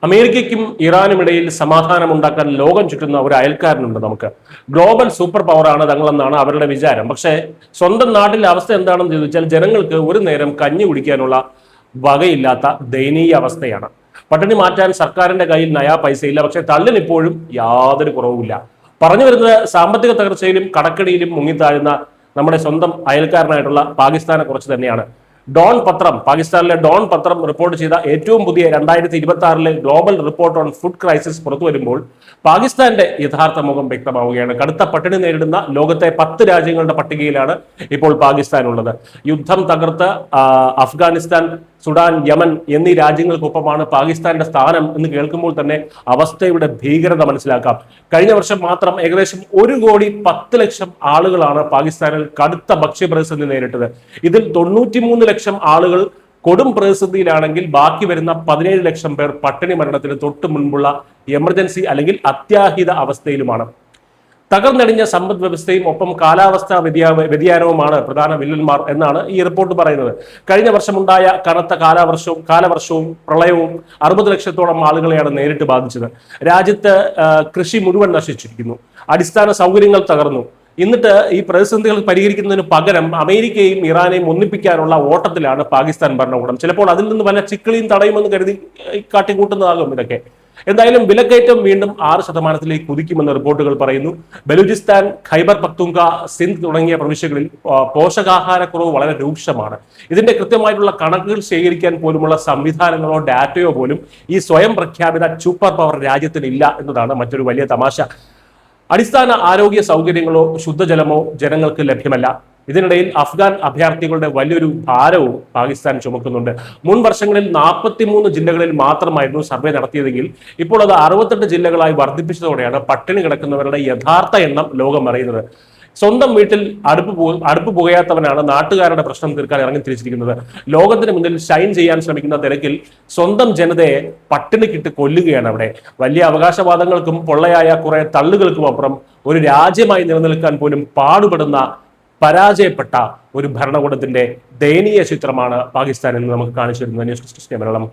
അമേരിക്കയ്ക്കും ഇറാനും ഇടയിൽ സമാധാനം ഉണ്ടാക്കാൻ ലോകം ചുറ്റുന്ന ഒരു അയൽക്കാരനുണ്ട് നമുക്ക്. ഗ്ലോബൽ സൂപ്പർ പവറാണ് തങ്ങളെന്നാണ് അവരുടെ വിചാരം. പക്ഷേ സ്വന്തം നാട്ടിലെ അവസ്ഥ എന്താണെന്ന് ചോദിച്ചാൽ ജനങ്ങൾക്ക് ഒരു നേരം കഞ്ഞി കുടിക്കാനുള്ള വകയില്ലാത്ത ദയനീയ അവസ്ഥയാണ്. പട്ടിണി മാറ്റാൻ സർക്കാരിന്റെ കയ്യിൽ നയാ പൈസയില്ല. പക്ഷെ തള്ളിന് ഇപ്പോഴും യാതൊരു കുറവുമില്ല. പറഞ്ഞു വരുന്നത് സാമ്പത്തിക തകർച്ചയിലും കടക്കടിയിലും മുങ്ങിത്താഴുന്ന നമ്മുടെ സ്വന്തം അയൽക്കാരനായിട്ടുള്ള പാകിസ്ഥാനെ കുറിച്ച് തന്നെയാണ്. ഡോൺ പത്രം, പാകിസ്ഥാനിലെ ഡോൺ പത്രം റിപ്പോർട്ട് ചെയ്ത ഏറ്റവും പുതിയ 2026 global report on food crisis പുറത്തു വരുമ്പോൾ പാകിസ്ഥാന്റെ യഥാർത്ഥ മുഖം വ്യക്തമാവുകയാണ്. കടുത്ത പട്ടിണി നേരിടുന്ന ലോകത്തെ 10 രാജ്യങ്ങളുടെ പട്ടികയിലാണ് ഇപ്പോൾ പാകിസ്ഥാൻ ഉള്ളത്. യുദ്ധം തകർത്ത് അഫ്ഗാനിസ്ഥാൻ, സുഡാൻ, യമൻ എന്നീ രാജ്യങ്ങൾക്കൊപ്പമാണ് പാകിസ്ഥാന്റെ സ്ഥാനം എന്ന് കേൾക്കുമ്പോൾ തന്നെ അവസ്ഥയുടെ ഭീകരത മനസ്സിലാക്കാം. കഴിഞ്ഞ വർഷം മാത്രം ഏകദേശം 1,10,00,000 ആളുകളാണ് പാകിസ്ഥാനിൽ കടുത്ത ഭക്ഷ്യപ്രതിസന്ധി നേരിട്ടത്. ഇതിൽ 93 ലക്ഷം ആളുകൾ കൊടും പ്രതിസന്ധിയിലാണെങ്കിൽ ബാക്കി വരുന്ന 17 ലക്ഷം പേർ പട്ടിണി മരണത്തിന് തൊട്ട് മുൻപുള്ള എമർജൻസി അല്ലെങ്കിൽ അത്യാഹിത അവസ്ഥയിലുമാണ്. തകർന്നടിഞ്ഞ സമ്പദ് വ്യവസ്ഥയും ഒപ്പം കാലാവസ്ഥാ വ്യതിയാനവുമാണ് പ്രധാന വില്ലന്മാർ എന്നാണ് ഈ റിപ്പോർട്ട് പറയുന്നത്. കഴിഞ്ഞ വർഷമുണ്ടായ കനത്ത കാലവർഷവും പ്രളയവും 60 ലക്ഷത്തോളം ആളുകളെയാണ് നേരിട്ട് ബാധിച്ചത്. രാജ്യത്ത് കൃഷി മുഴുവൻ നശിച്ചിരിക്കുന്നു, അടിസ്ഥാന സൗകര്യങ്ങൾ തകർന്നു. എന്നിട്ട് ഈ പ്രതിസന്ധികൾ പരിഹരിക്കുന്നതിന് പകരം അമേരിക്കയും ഇറാനെയും ഒന്നിപ്പിക്കാനുള്ള ഓട്ടത്തിലാണ് പാകിസ്ഥാൻ ഭരണകൂടം. ചിലപ്പോൾ അതിൽ നിന്ന് വല്ല ചിക്കിളിയും തടയുമെന്ന് കരുതി കാട്ടിക്കൂട്ടുന്നതാകും ഇതൊക്കെ. എന്തായാലും വിലക്കയറ്റം വീണ്ടും 6% കുതിക്കുമെന്ന് റിപ്പോർട്ടുകൾ പറയുന്നു. ബലൂചിസ്ഥാൻ, ഖൈബർ പക്തൂൺഖ, സിന്ധ് തുടങ്ങിയ പ്രവിശ്യകളിൽ പോഷകാഹാരക്കുറവ് വളരെ രൂക്ഷമാണ്. ഇതിന്റെ കൃത്യമായിട്ടുള്ള കണക്കുകൾ ശേഖരിക്കാൻ പോലുമുള്ള സംവിധാനങ്ങളോ ഡാറ്റയോ പോലും ഈ സ്വയം പ്രഖ്യാപിത സൂപ്പർ പവർ രാജ്യത്തിനില്ല എന്നതാണ് മറ്റൊരു വലിയ തമാശ. അടിസ്ഥാന ആരോഗ്യ സൗകര്യങ്ങളോ ശുദ്ധജലമോ ജനങ്ങൾക്ക് ലഭ്യമല്ല. ഇതിനിടയിൽ അഫ്ഗാൻ അഭയാർത്ഥികളുടെ വലിയൊരു ഭാരവും പാകിസ്ഥാൻ ചുമക്കുന്നുണ്ട്. മുൻ വർഷങ്ങളിൽ 43 ജില്ലകളിൽ മാത്രമായിരുന്നു സർവേ നടത്തിയതെങ്കിൽ ഇപ്പോൾ അത് 68 ജില്ലകളായി വർദ്ധിപ്പിച്ചതോടെയാണ് പട്ടിണി കിടക്കുന്നവരുടെ യഥാർത്ഥ എണ്ണം ലോകം അറിയുന്നത്. സ്വന്തം വീട്ടിൽ അടുപ്പ് പുകയാത്തവനാണ് നാട്ടുകാരുടെ പ്രശ്നം തീർക്കാൻ ഇറങ്ങി തിരിച്ചിരിക്കുന്നത്. ലോകത്തിന് മുന്നിൽ ഷൈൻ ചെയ്യാൻ ശ്രമിക്കുന്ന തിരക്കിൽ സ്വന്തം ജനതയെ പട്ടിണിക്കിട്ട് കൊല്ലുകയാണ് അവിടെ. വലിയ അവകാശവാദങ്ങൾക്കും പൊള്ളയായ കുറെ തള്ളുകൾക്കും അപ്പുറം ഒരു രാജ്യമായി നിലനിൽക്കാൻ പോലും പാടുപെടുന്ന പരാജയപ്പെട്ട ഒരു ഭരണകൂടത്തിന്റെ ദയനീയ ചിത്രമാണ് പാകിസ്ഥാൻ എന്ന് നമുക്ക് കാണിച്ചു തരുന്നത്. News desk Malayalam.